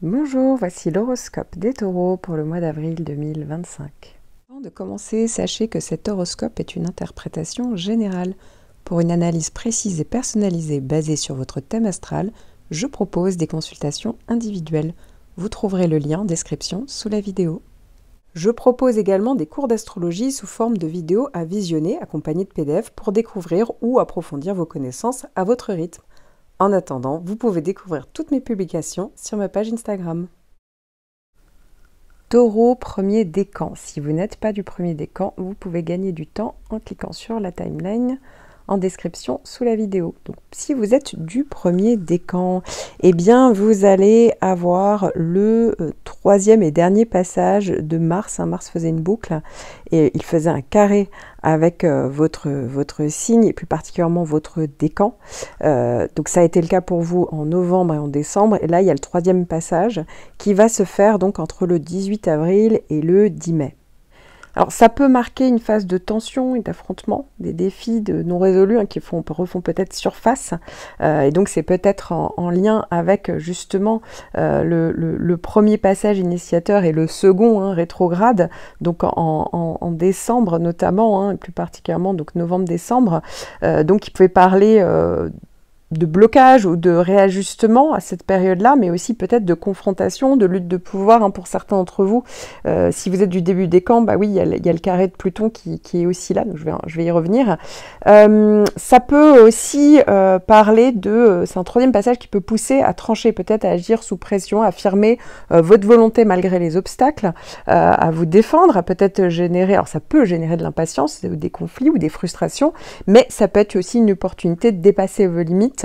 Bonjour, voici l'horoscope des taureaux pour le mois d'avril 2025. Avant de commencer, sachez que cet horoscope est une interprétation générale. Pour une analyse précise et personnalisée basée sur votre thème astral, je propose des consultations individuelles. Vous trouverez le lien en description sous la vidéo. Je propose également des cours d'astrologie sous forme de vidéos à visionner accompagnés de PDF pour découvrir ou approfondir vos connaissances à votre rythme. En attendant, vous pouvez découvrir toutes mes publications sur ma page Instagram. Taureau, premier décan. Si vous n'êtes pas du premier décan, vous pouvez gagner du temps en cliquant sur la timeline en description sous la vidéo. Donc, si vous êtes du premier décan, eh bien, vous allez avoir le troisième et dernier passage de Mars. Mars faisait une boucle et il faisait un carré avec votre signe et plus particulièrement votre décan. Donc ça a été le cas pour vous en novembre et en décembre. Et là, il y a le troisième passage qui va se faire donc entre le 18 avril et le 10 mai. Alors ça peut marquer une phase de tension et d'affrontement, des défis non résolus qui refont peut-être surface. Et donc c'est peut-être en lien avec justement le premier passage initiateur et le second rétrograde, donc en décembre notamment, et plus particulièrement donc novembre-décembre. Donc il pouvait parler de blocage ou de réajustement à cette période-là, mais aussi peut-être de confrontation, de lutte de pouvoir pour certains d'entre vous. Si vous êtes du début des camps, bah oui, il y a le carré de Pluton qui est aussi là, donc je vais y revenir. Ça peut aussi parler c'est un troisième passage qui peut pousser à trancher, peut-être à agir sous pression, à affirmer votre volonté malgré les obstacles, à vous défendre, à peut-être générer, alors ça peut générer de l'impatience, des conflits ou des frustrations, mais ça peut être aussi une opportunité de dépasser vos limites,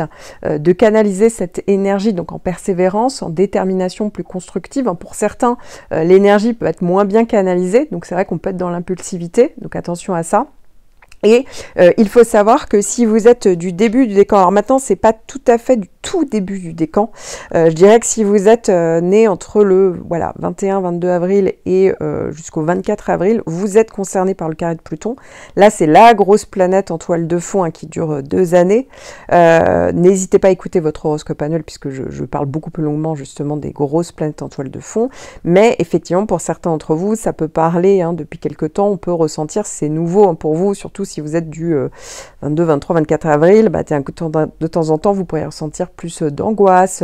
de canaliser cette énergie donc en persévérance, en détermination plus constructive. Pour certains, l'énergie peut être moins bien canalisée, donc c'est vrai qu'on peut être dans l'impulsivité, donc attention à ça. Et il faut savoir que si vous êtes du début du décan, alors maintenant c'est pas tout à fait du tout début du décan, je dirais que si vous êtes né entre le 21-22 avril et jusqu'au 24 avril, vous êtes concerné par le carré de Pluton. Là c'est la grosse planète en toile de fond qui dure 2 années. N'hésitez pas à écouter votre horoscope annuel puisque je parle beaucoup plus longuement justement des grosses planètes en toile de fond. Mais effectivement pour certains d'entre vous ça peut parler depuis quelque temps, on peut ressentir c'est nouveau pour vous, surtout si vous êtes du 22, 23, 24 avril, de temps en temps, vous pourrez ressentir plus d'angoisse,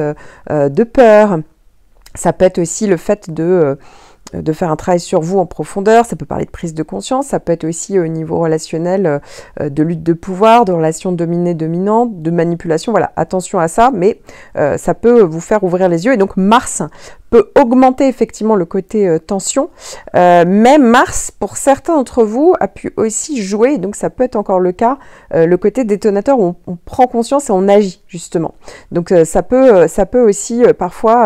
de peur. Ça peut être aussi le fait de faire un travail sur vous en profondeur, ça peut parler de prise de conscience, ça peut être aussi au niveau relationnel de lutte de pouvoir, de relations dominées-dominantes, de manipulation, voilà, attention à ça, mais ça peut vous faire ouvrir les yeux, et donc Mars peut augmenter effectivement le côté tension, mais Mars, pour certains d'entre vous, a pu aussi jouer, donc ça peut être encore le cas, le côté détonateur où on prend conscience et on agit justement. Donc ça peut aussi parfois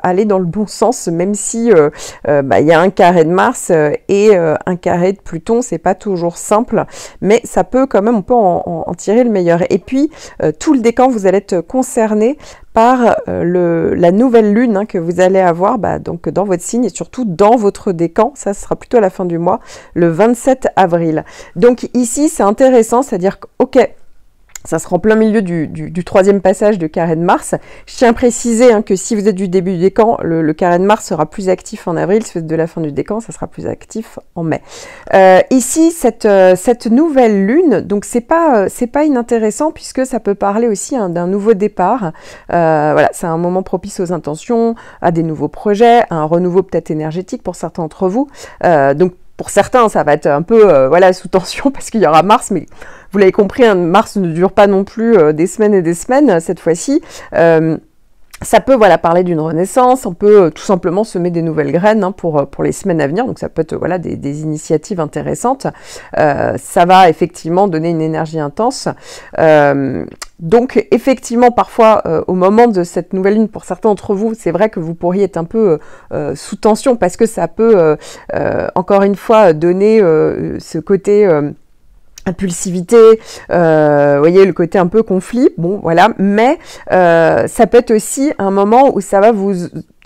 aller dans le bon sens, même si il y a un carré de Mars et un carré de Pluton, c'est pas toujours simple, mais ça peut quand même, on peut en tirer le meilleur. Et puis tout le décan, vous allez être concerné par la nouvelle lune que vous allez avoir donc dans votre signe et surtout dans votre décan, ça sera plutôt à la fin du mois, le 27 avril. Donc ici c'est intéressant, c'est-à-dire que ok, ça sera en plein milieu du troisième passage de carré de Mars. Je tiens à préciser que si vous êtes du début du décan, le carré de Mars sera plus actif en avril, si vous êtes de la fin du décan, ça sera plus actif en mai. Ici, cette nouvelle lune, donc c'est pas inintéressant puisque ça peut parler aussi d'un nouveau départ. Voilà, c'est un moment propice aux intentions, à des nouveaux projets, à un renouveau peut-être énergétique pour certains d'entre vous. Donc pour certains, ça va être un peu sous tension parce qu'il y aura Mars, mais vous l'avez compris, Mars ne dure pas non plus des semaines et des semaines cette fois-ci. Ça peut parler d'une renaissance, on peut tout simplement semer des nouvelles graines pour les semaines à venir, donc ça peut être des initiatives intéressantes. Ça va effectivement donner une énergie intense. Donc effectivement parfois au moment de cette nouvelle lune, pour certains d'entre vous, c'est vrai que vous pourriez être un peu sous tension parce que ça peut encore une fois donner ce côté impulsivité, voyez le côté un peu conflit, bon voilà, mais ça peut être aussi un moment où ça va vous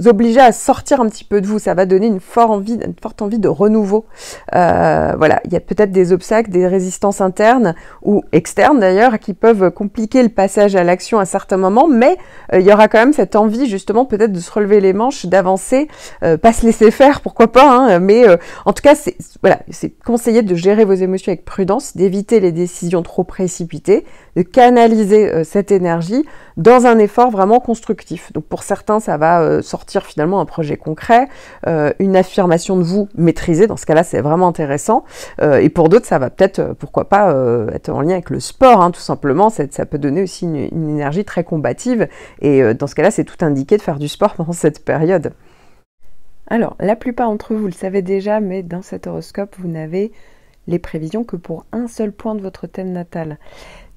obliger à sortir un petit peu de vous, ça va donner une forte envie de renouveau. Voilà, il y a peut-être des obstacles, des résistances internes ou externes d'ailleurs, qui peuvent compliquer le passage à l'action à certains moments, mais il y aura quand même cette envie justement peut-être de se relever les manches, d'avancer, pas se laisser faire, pourquoi pas, hein, mais en tout cas, c'est conseillé de gérer vos émotions avec prudence, d'éviter les décisions trop précipitées, de canaliser cette énergie dans un effort vraiment constructif. Donc pour certains, ça va sortir finalement un projet concret, une affirmation de vous maîtrisée, dans ce cas-là c'est vraiment intéressant, et pour d'autres ça va peut-être, pourquoi pas, être en lien avec le sport, hein, tout simplement, ça peut donner aussi une énergie très combative, et dans ce cas-là c'est tout indiqué de faire du sport pendant cette période. Alors, la plupart d'entre vous le savez déjà, mais dans cet horoscope, vous n'avez les prévisions que pour un seul point de votre thème natal.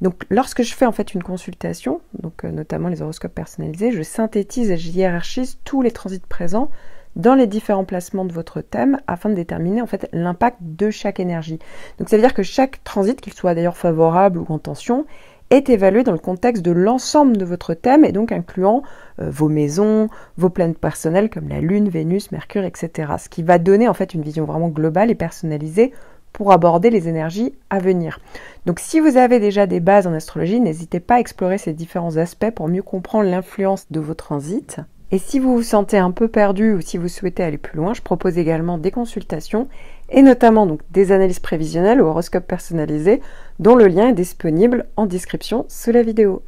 Donc, lorsque je fais en fait une consultation, donc notamment les horoscopes personnalisés, je synthétise et je hiérarchise tous les transits présents dans les différents placements de votre thème afin de déterminer en fait l'impact de chaque énergie. Donc, ça veut dire que chaque transit, qu'il soit d'ailleurs favorable ou en tension, est évalué dans le contexte de l'ensemble de votre thème et donc incluant vos maisons, vos planètes personnelles comme la Lune, Vénus, Mercure, etc. Ce qui va donner en fait une vision vraiment globale et personnalisée pour aborder les énergies à venir. Donc si vous avez déjà des bases en astrologie, n'hésitez pas à explorer ces différents aspects pour mieux comprendre l'influence de vos transits. Et si vous vous sentez un peu perdu ou si vous souhaitez aller plus loin, je propose également des consultations et notamment donc des analyses prévisionnelles ou horoscopes personnalisés dont le lien est disponible en description sous la vidéo.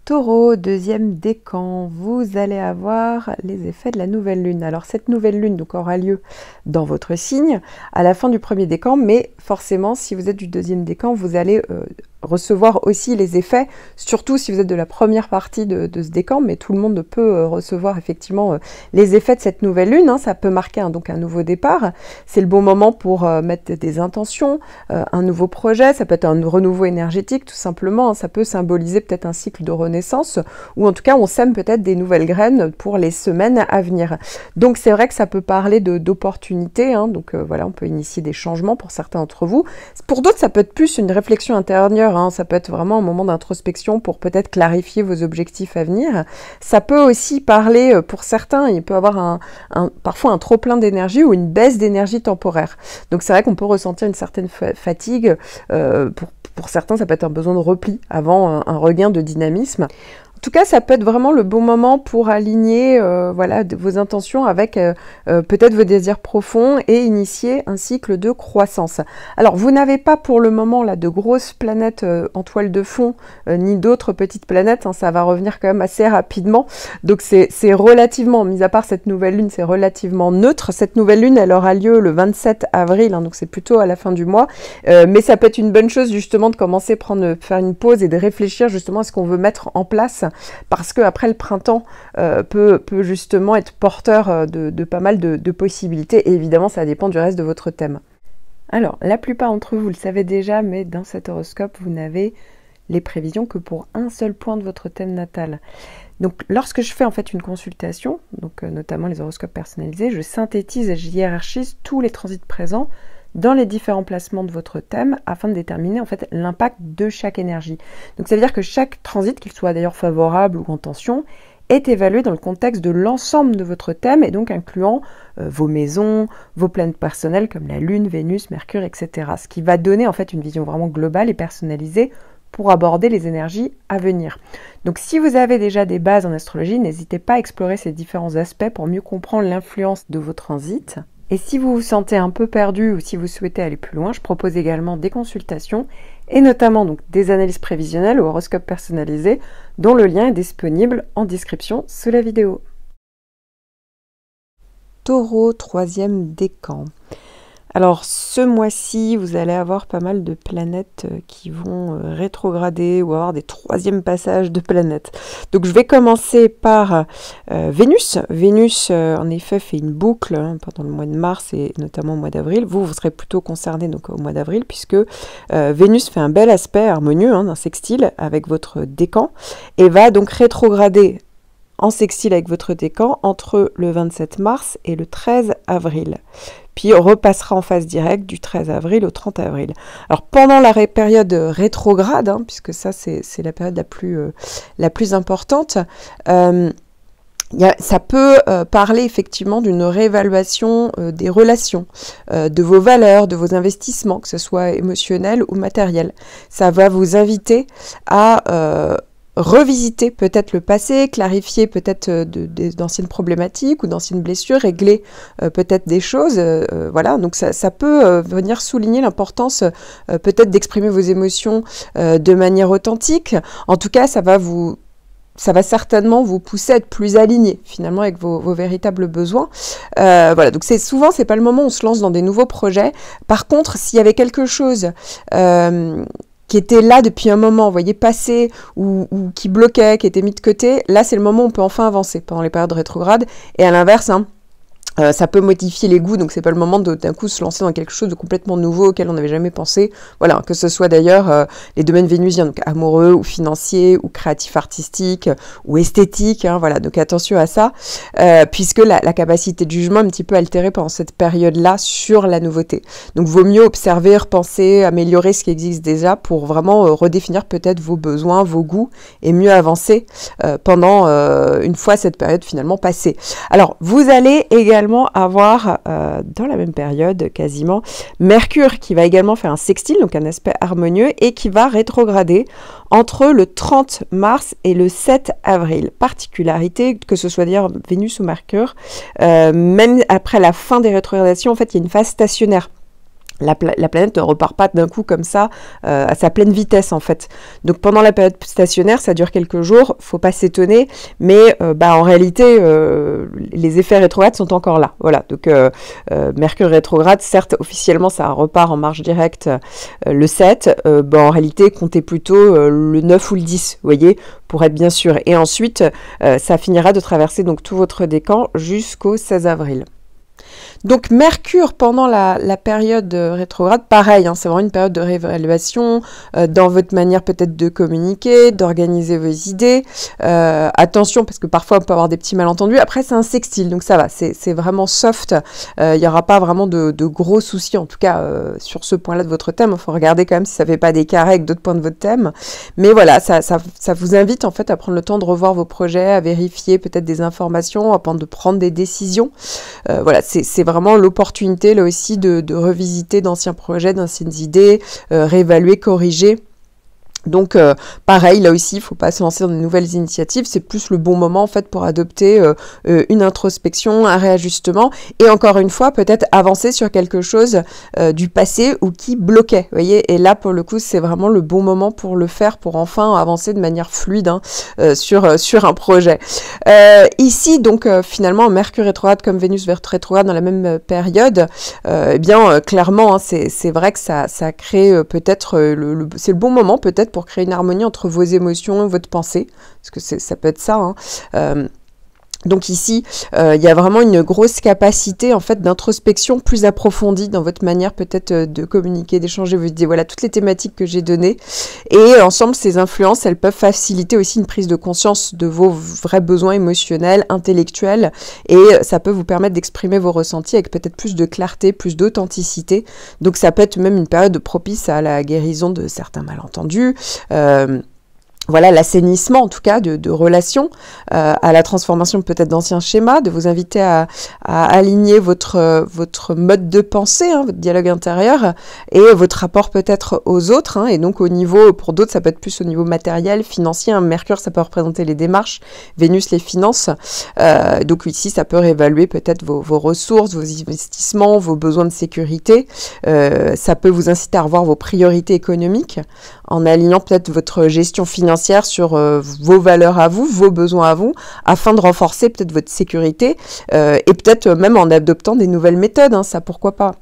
Taureau, deuxième décan, vous allez avoir les effets de la nouvelle lune. Alors cette nouvelle lune donc aura lieu dans votre signe à la fin du premier décan, mais forcément si vous êtes du deuxième décan, vous allez recevoir aussi les effets, surtout si vous êtes de la première partie de ce décan, mais tout le monde peut recevoir effectivement les effets de cette nouvelle lune, hein. Ça peut marquer donc un nouveau départ, c'est le bon moment pour mettre des intentions, un nouveau projet, ça peut être un renouveau énergétique tout simplement, hein. Ça peut symboliser peut-être un cycle de renaissance, ou en tout cas on sème peut-être des nouvelles graines pour les semaines à venir. Donc c'est vrai que ça peut parler d'opportunités, hein. Donc voilà, on peut initier des changements pour certains d'entre vous. Pour d'autres ça peut être plus une réflexion intérieure, hein, ça peut être vraiment un moment d'introspection pour peut-être clarifier vos objectifs à venir. Ça peut aussi parler, pour certains, il peut avoir parfois un trop-plein d'énergie ou une baisse d'énergie temporaire. Donc c'est vrai qu'on peut ressentir une certaine fatigue. Pour certains, ça peut être un besoin de repli avant un regain de dynamisme. En tout cas, ça peut être vraiment le bon moment pour aligner voilà, vos intentions avec peut-être vos désirs profonds et initier un cycle de croissance. Alors, vous n'avez pas pour le moment là de grosses planètes en toile de fond, ni d'autres petites planètes, hein, ça va revenir quand même assez rapidement. Donc, c'est relativement, mis à part cette nouvelle lune, c'est relativement neutre. Cette nouvelle lune, elle aura lieu le 27 avril, hein, donc c'est plutôt à la fin du mois. Mais ça peut être une bonne chose justement de commencer à faire une pause et de réfléchir justement à ce qu'on veut mettre en place, parce que après le printemps peut justement être porteur de pas mal de possibilités, et évidemment ça dépend du reste de votre thème. Alors la plupart d'entre vous le savez déjà, mais dans cet horoscope vous n'avez les prévisions que pour un seul point de votre thème natal. Donc lorsque je fais en fait une consultation, donc notamment les horoscopes personnalisés, je synthétise et je hiérarchise tous les transits présents dans les différents placements de votre thème afin de déterminer en fait l'impact de chaque énergie. Donc ça veut dire que chaque transit, qu'il soit d'ailleurs favorable ou en tension, est évalué dans le contexte de l'ensemble de votre thème et donc incluant vos maisons, vos planètes personnelles comme la Lune, Vénus, Mercure, etc. Ce qui va donner en fait une vision vraiment globale et personnalisée pour aborder les énergies à venir. Donc si vous avez déjà des bases en astrologie, n'hésitez pas à explorer ces différents aspects pour mieux comprendre l'influence de vos transits. Et si vous vous sentez un peu perdu ou si vous souhaitez aller plus loin, je propose également des consultations et notamment donc des analyses prévisionnelles ou horoscopes personnalisés dont le lien est disponible en description sous la vidéo. Taureau, troisième décan. Alors ce mois-ci, vous allez avoir pas mal de planètes qui vont rétrograder ou avoir des troisièmes passages de planètes. Donc je vais commencer par Vénus. Vénus, en effet, fait une boucle pendant le mois de mars et notamment au mois d'avril. Vous serez plutôt concerné donc au mois d'avril puisque Vénus fait un bel aspect harmonieux, un sextile avec votre décan et va donc rétrograder en sextile avec votre décan entre le 27 mars et le 13 avril. Puis on repassera en phase directe du 13 avril au 30 avril. Alors pendant la période rétrograde, puisque ça c'est la période la plus importante, Ça peut parler effectivement d'une réévaluation des relations, de vos valeurs, de vos investissements, que ce soit émotionnel ou matériel. Ça va vous inviter à revisiter peut-être le passé, clarifier peut-être d'anciennes problématiques ou d'anciennes blessures, régler peut-être des choses. Voilà, donc ça peut venir souligner l'importance peut-être d'exprimer vos émotions de manière authentique. En tout cas, ça va certainement vous pousser à être plus aligné finalement avec vos véritables besoins. Voilà, donc souvent c'est pas le moment où on se lance dans des nouveaux projets. Par contre, s'il y avait quelque chose qui était là depuis un moment, vous voyez, passé, ou qui bloquait, qui était mis de côté, là c'est le moment où on peut enfin avancer pendant les périodes rétrogrades. Et à l'inverse, hein, ça peut modifier les goûts, donc c'est pas le moment d'un coup se lancer dans quelque chose de complètement nouveau auquel on n'avait jamais pensé. Voilà, que ce soit d'ailleurs les domaines vénusiens, donc amoureux ou financiers ou créatifs artistiques ou esthétiques. Hein, voilà, donc attention à ça, puisque la capacité de jugement est un petit peu altérée pendant cette période-là sur la nouveauté. Donc vaut mieux observer, repenser, améliorer ce qui existe déjà pour vraiment redéfinir peut-être vos besoins, vos goûts et mieux avancer pendant une fois cette période finalement passée. Alors vous allez également avoir dans la même période quasiment Mercure qui va également faire un sextile, donc un aspect harmonieux, et qui va rétrograder entre le 30 mars et le 7 avril. Particularité, que ce soit d'ailleurs Vénus ou Mercure, même après la fin des rétrogradations, en fait il y a une phase stationnaire. La planète ne repart pas d'un coup comme ça à sa pleine vitesse en fait. Donc pendant la période stationnaire, ça dure quelques jours, faut pas s'étonner, mais en réalité les effets rétrogrades sont encore là. Voilà, donc Mercure rétrograde, certes officiellement ça repart en marche directe le 7, en réalité comptez plutôt le 9 ou le 10, vous voyez, pour être bien sûr. Et ensuite ça finira de traverser donc tout votre décan jusqu'au 16 avril. Donc Mercure pendant la période rétrograde, pareil, hein, c'est vraiment une période de réévaluation dans votre manière peut-être de communiquer, d'organiser vos idées. Attention parce que parfois on peut avoir des petits malentendus. Après c'est un sextile, donc ça va, c'est vraiment soft. Il n'y aura pas vraiment de gros soucis, en tout cas sur ce point-là de votre thème. Il faut regarder quand même si ça ne fait pas des carrés avec d'autres points de votre thème. Mais voilà, ça vous invite en fait à prendre le temps de revoir vos projets, à vérifier peut-être des informations, avant de prendre des décisions. Voilà, c'est vraiment l'opportunité là aussi de revisiter d'anciens projets, d'anciennes idées, réévaluer, corriger. Donc pareil, là aussi, il ne faut pas se lancer dans de nouvelles initiatives, c'est plus le bon moment en fait pour adopter une introspection, un réajustement et encore une fois peut-être avancer sur quelque chose du passé ou qui bloquait, vous voyez, et là pour le coup c'est vraiment le bon moment pour le faire, pour enfin avancer de manière fluide hein, sur un projet. Ici donc finalement Mercure rétrograde comme Vénus rétrograde dans la même période, clairement hein, c'est vrai que ça crée peut-être, c'est le bon moment peut-être pour créer une harmonie entre vos émotions et votre pensée, parce que ça peut être ça, hein. Donc ici, il y a vraiment une grosse capacité en fait d'introspection plus approfondie dans votre manière peut-être de communiquer, d'échanger vos idées. Voilà toutes les thématiques que j'ai données. Et ensemble, ces influences, elles peuvent faciliter aussi une prise de conscience de vos vrais besoins émotionnels, intellectuels. Et ça peut vous permettre d'exprimer vos ressentis avec peut-être plus de clarté, plus d'authenticité. Donc ça peut être même une période propice à la guérison de certains malentendus. Voilà, l'assainissement en tout cas de relations, à la transformation peut-être d'anciens schémas, de vous inviter à aligner votre mode de pensée, hein, votre dialogue intérieur et votre rapport peut-être aux autres, hein, et donc au niveau, pour d'autres ça peut être plus au niveau matériel, financier, hein, Mercure ça peut représenter les démarches, Vénus les finances, donc ici ça peut réévaluer peut-être vos ressources, vos investissements, vos besoins de sécurité, ça peut vous inciter à revoir vos priorités économiques en alignant peut-être votre gestion financière sur vos valeurs à vous, vos besoins à vous, afin de renforcer peut-être votre sécurité et peut-être même en adoptant des nouvelles méthodes, hein, ça pourquoi pas.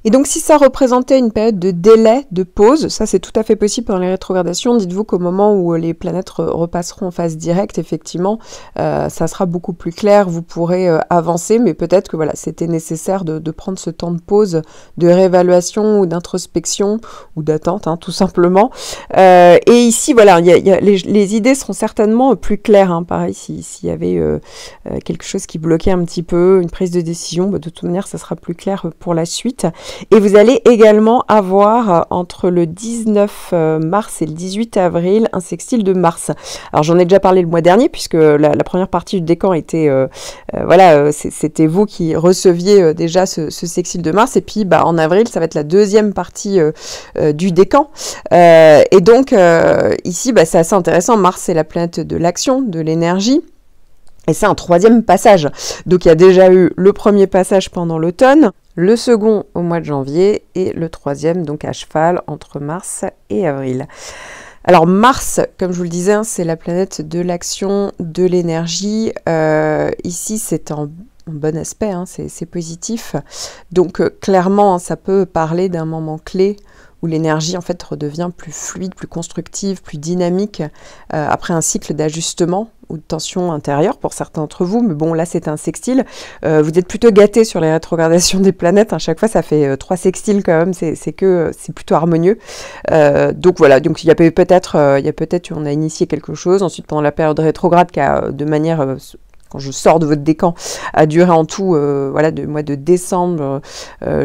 Et donc si ça représentait une période de délai, de pause, ça c'est tout à fait possible pendant les rétrogradations, dites-vous qu'au moment où les planètes repasseront en phase directe, effectivement, ça sera beaucoup plus clair, vous pourrez avancer, mais peut-être que voilà, c'était nécessaire de prendre ce temps de pause, de réévaluation ou d'introspection, ou d'attente, hein, tout simplement. Et ici, voilà, les idées seront certainement plus claires, hein, pareil, s'il y avait quelque chose qui bloquait un petit peu, une prise de décision, de toute manière, ça sera plus clair pour la suite. Et vous allez également avoir entre le 19 mars et le 18 avril un sextile de Mars. Alors j'en ai déjà parlé le mois dernier puisque la première partie du décan était, voilà, c'était vous qui receviez déjà ce sextile de Mars. Et puis en avril, ça va être la deuxième partie du décan. Et donc ici, c'est assez intéressant. Mars, c'est la planète de l'action, de l'énergie. Et c'est un troisième passage. Donc il y a déjà eu le premier passage pendant l'automne, le second au mois de janvier et le troisième donc à cheval entre mars et avril. Alors Mars, comme je vous le disais, c'est la planète de l'action, de l'énergie. Ici, c'est en bon aspect, c'est positif. Donc clairement, ça peut parler d'un moment clé où l'énergie en fait redevient plus fluide, plus constructive, plus dynamique après un cycle d'ajustement ou de tension intérieure pour certains d'entre vous. Mais bon, là c'est un sextile. Vous êtes plutôt gâtés sur les rétrogradations des planètes. À chaque fois, ça fait 3 sextiles quand même. C'est plutôt harmonieux. Donc voilà. Donc il y a peut-être, on a initié quelque chose. Ensuite, pendant la période rétrograde, qui a de manière quand je sors de votre décan, a duré en tout, voilà, du mois de décembre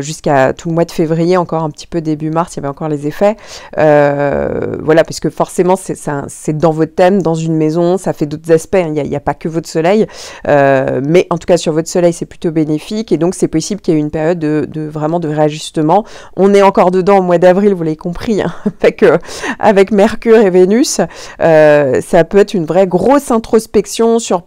jusqu'à tout le mois de février, encore un petit peu début mars, il y avait encore les effets. Voilà, parce que forcément, c'est dans votre thème, dans une maison, ça fait d'autres aspects, il n'y a pas que votre soleil, mais en tout cas, sur votre soleil, c'est plutôt bénéfique, et donc c'est possible qu'il y ait une période vraiment de réajustement. On est encore dedans au mois d'avril, vous l'avez compris, avec Mercure et Vénus. Ça peut être une vraie grosse introspection sur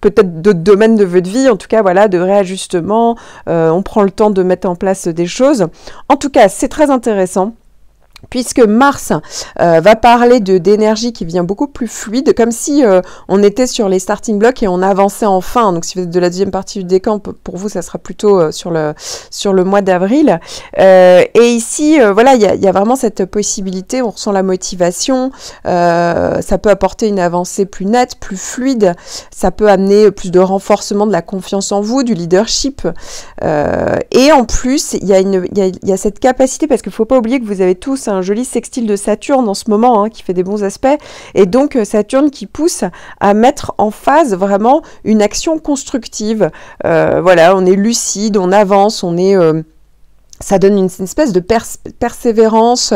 peut-être d'autres domaines de votre vie, en tout cas, voilà, de réajustement, on prend le temps de mettre en place des choses. En tout cas, c'est très intéressant, puisque Mars va parler d'énergie qui devient beaucoup plus fluide, comme si on était sur les starting blocks et on avançait enfin. Donc si vous êtes de la deuxième partie du décan, pour vous, ça sera plutôt sur le mois d'avril. Et ici, voilà, il y a vraiment cette possibilité, on ressent la motivation, ça peut apporter une avancée plus nette, plus fluide, ça peut amener plus de renforcement de la confiance en vous, du leadership. Et en plus, il y a cette capacité, parce qu'il ne faut pas oublier que vous avez tous un joli sextile de Saturne en ce moment, qui fait des bons aspects, et donc Saturne qui pousse à mettre en phase vraiment une action constructive. Voilà, on est lucide, on avance, on est... ça donne une espèce de persévérance,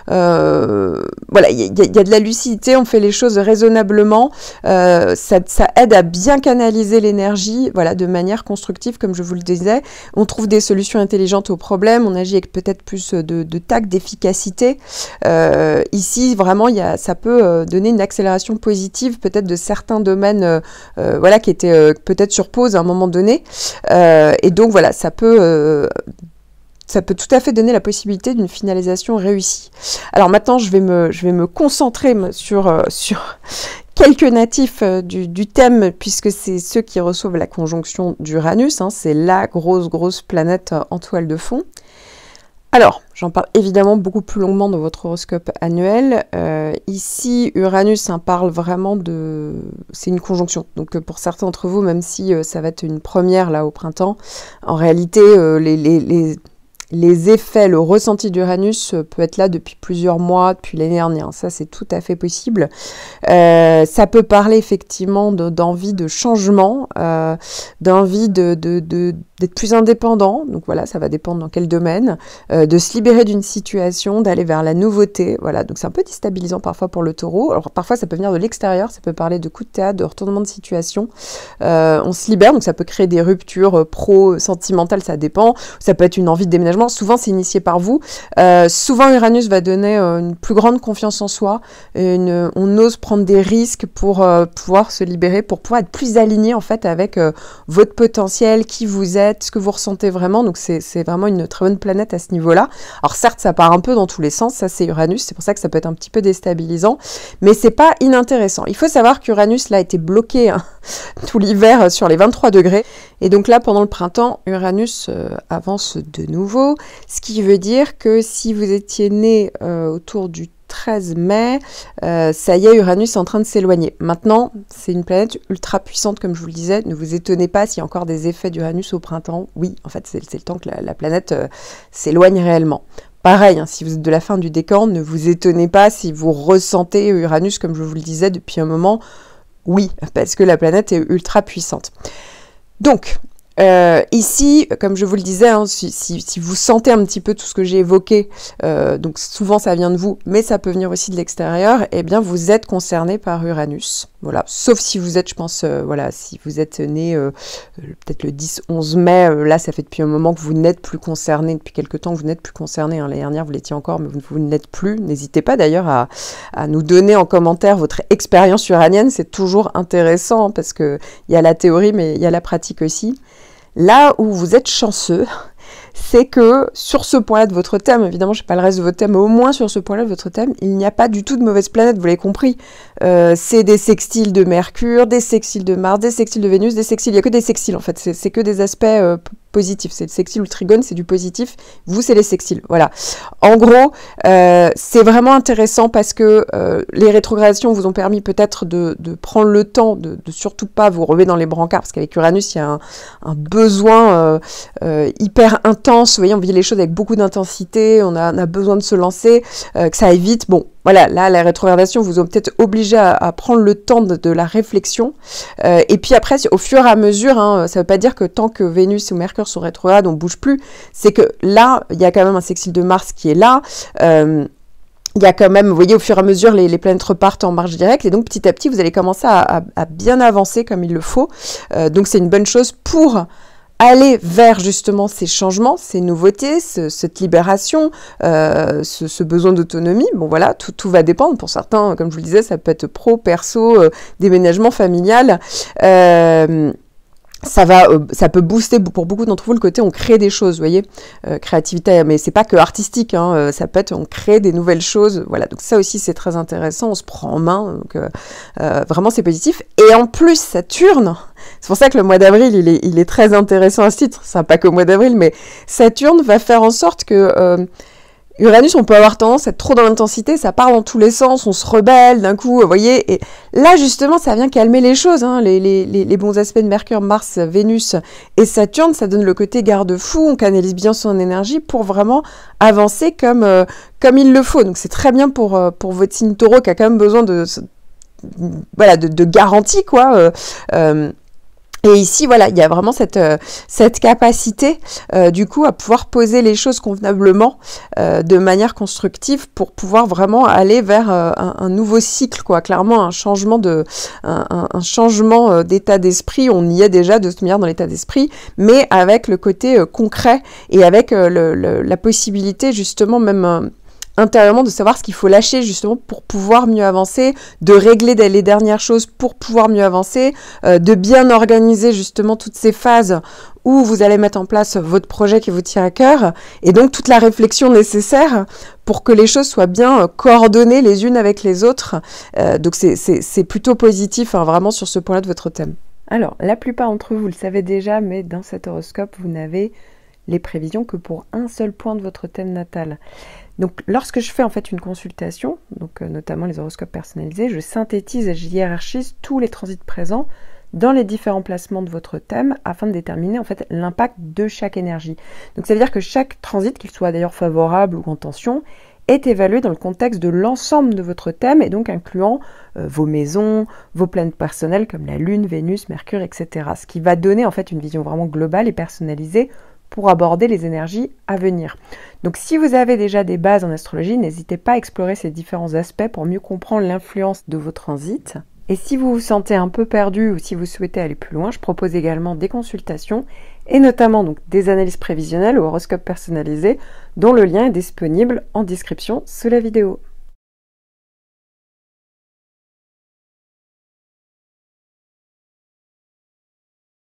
voilà, il y a de la lucidité, on fait les choses raisonnablement, ça aide à bien canaliser l'énergie, voilà, de manière constructive, comme je vous le disais. On trouve des solutions intelligentes aux problèmes, on agit avec peut-être plus de tact, d'efficacité. Ici, vraiment, ça peut donner une accélération positive, peut-être de certains domaines, voilà, qui étaient peut-être sur pause à un moment donné. Et donc, voilà, ça peut tout à fait donner la possibilité d'une finalisation réussie. Alors maintenant, je vais me concentrer sur quelques natifs du thème, puisque c'est ceux qui reçoivent la conjonction d'Uranus. C'est la grosse planète en toile de fond. Alors, j'en parle évidemment beaucoup plus longuement dans votre horoscope annuel. Ici, Uranus parle vraiment c'est une conjonction. Donc pour certains d'entre vous, même si ça va être une première là au printemps, en réalité, les effets, le ressenti d'Uranus peut être là depuis plusieurs mois, depuis l'année dernière. Ça, c'est tout à fait possible. Ça peut parler effectivement d'envie de changement, d'envie d'être plus indépendant. Donc voilà, ça va dépendre dans quel domaine. De se libérer d'une situation, d'aller vers la nouveauté. Voilà, donc c'est un peu déstabilisant parfois pour le taureau. Alors parfois, ça peut venir de l'extérieur. Ça peut parler de coups de théâtre, de retournement de situation. On se libère, donc ça peut créer des ruptures pro-sentimentales, ça dépend. Ça peut être une envie de déménagement. Souvent, c'est initié par vous. Souvent, Uranus va donner une plus grande confiance en soi. On ose prendre des risques pour pouvoir se libérer, pour pouvoir être plus aligné en fait avec votre potentiel, qui vous êtes, ce que vous ressentez vraiment. Donc, c'est vraiment une très bonne planète à ce niveau-là. Alors, certes, ça part un peu dans tous les sens. Ça, c'est Uranus. C'est pour ça que ça peut être un petit peu déstabilisant. Mais c'est pas inintéressant. Il faut savoir qu'Uranus, là, a été bloqué tout l'hiver sur les 23 degrés. Et donc là, pendant le printemps, Uranus avance de nouveau. Ce qui veut dire que si vous étiez né autour du 13 mai, ça y est, Uranus est en train de s'éloigner. Maintenant, c'est une planète ultra puissante, comme je vous le disais. Ne vous étonnez pas s'il y a encore des effets d'Uranus au printemps. Oui, en fait, c'est le temps que la planète s'éloigne réellement. Pareil, si vous êtes de la fin du décan, ne vous étonnez pas si vous ressentez Uranus, comme je vous le disais depuis un moment. Oui, parce que la planète est ultra puissante. Donc, Ici, comme je vous le disais, hein, si vous sentez un petit peu tout ce que j'ai évoqué, donc souvent ça vient de vous, mais ça peut venir aussi de l'extérieur, eh bien vous êtes concerné par Uranus. Voilà, sauf si vous êtes, je pense, voilà, si vous êtes né peut-être le 10-11 mai, là ça fait depuis un moment que vous n'êtes plus concerné, depuis quelques temps que vous n'êtes plus concerné, hein. L'année dernière vous l'étiez encore, mais vous ne l'êtes plus. N'hésitez pas d'ailleurs à nous donner en commentaire votre expérience uranienne, c'est toujours intéressant, hein, parce qu'il y a la théorie, mais il y a la pratique aussi. Là où vous êtes chanceux, c'est que sur ce point-là de votre thème, évidemment je ne sais pas le reste de votre thème, mais au moins sur ce point-là de votre thème, il n'y a pas du tout de mauvaise planète, vous l'avez compris. C'est des sextiles de Mercure, des sextiles de Mars, des sextiles de Vénus, des sextiles, il n'y a que des sextiles en fait, c'est que des aspects positifs, c'est le sextile ou le trigone, c'est du positif, vous c'est les sextiles, voilà. En gros, c'est vraiment intéressant parce que les rétrogradations vous ont permis peut-être de prendre le temps de surtout pas vous remettre dans les brancards, parce qu'avec Uranus, il y a un besoin hyper intense, vous voyez, on vit les choses avec beaucoup d'intensité, on a besoin de se lancer, que ça aille vite, bon, voilà, là, la rétrogradation vous ont peut-être obligé à prendre le temps de la réflexion. Et puis après, au fur et à mesure, hein, ça ne veut pas dire que tant que Vénus ou Mercure sont rétrogrades, on ne bouge plus. C'est que là, il y a quand même un sextile de Mars qui est là. Il y a quand même, vous voyez, au fur et à mesure, les planètes repartent en marche directe. Et donc, petit à petit, vous allez commencer à bien avancer comme il le faut. Donc, c'est une bonne chose pour aller vers justement ces changements, ces nouveautés, cette libération, ce besoin d'autonomie. Bon voilà, tout va dépendre. Pour certains, comme je vous le disais, ça peut être pro, perso, déménagement familial. Ça peut booster pour beaucoup d'entre vous le côté on crée des choses, vous voyez, créativité, mais c'est pas que artistique, hein, ça peut être on crée des nouvelles choses, voilà, donc ça aussi c'est très intéressant, on se prend en main, donc vraiment c'est positif, et en plus Saturne, c'est pour ça que le mois d'avril il est très intéressant à ce titre, c'est pas qu'au mois d'avril, mais Saturne va faire en sorte que Uranus, on peut avoir tendance à être trop dans l'intensité, ça part dans tous les sens, on se rebelle d'un coup, vous voyez, et là justement ça vient calmer les choses, hein, les bons aspects de Mercure, Mars, Vénus et Saturne, ça donne le côté garde-fou, on canalise bien son énergie pour vraiment avancer comme il le faut, donc c'est très bien pour votre signe Taureau qui a quand même besoin de garantie, quoi. Et ici, voilà, il y a vraiment cette capacité, du coup, à pouvoir poser les choses convenablement, de manière constructive, pour pouvoir vraiment aller vers un nouveau cycle, quoi. Clairement, un changement d'état d'esprit. On y est déjà de toute manière dans l'état d'esprit, mais avec le côté concret et avec la possibilité, justement, même intérieurement de savoir ce qu'il faut lâcher justement pour pouvoir mieux avancer, de régler les dernières choses pour pouvoir mieux avancer, de bien organiser justement toutes ces phases où vous allez mettre en place votre projet qui vous tient à cœur, et donc toute la réflexion nécessaire pour que les choses soient bien coordonnées les unes avec les autres. Donc c'est plutôt positif, hein, vraiment sur ce point-là de votre thème. Alors, la plupart d'entre vous le savez déjà, mais dans cet horoscope, vous n'avez les prévisions que pour un seul point de votre thème natal. Donc, lorsque je fais en fait une consultation, donc notamment les horoscopes personnalisés, je synthétise et je hiérarchise tous les transits présents dans les différents placements de votre thème afin de déterminer en fait l'impact de chaque énergie. Donc, ça veut dire que chaque transit, qu'il soit d'ailleurs favorable ou en tension, est évalué dans le contexte de l'ensemble de votre thème et donc incluant vos maisons, vos planètes personnelles comme la Lune, Vénus, Mercure, etc. Ce qui va donner en fait une vision vraiment globale et personnalisée pour aborder les énergies à venir. Donc si vous avez déjà des bases en astrologie, n'hésitez pas à explorer ces différents aspects pour mieux comprendre l'influence de vos transits. Et si vous vous sentez un peu perdu ou si vous souhaitez aller plus loin, je propose également des consultations et notamment donc des analyses prévisionnelles ou horoscopes personnalisés dont le lien est disponible en description sous la vidéo.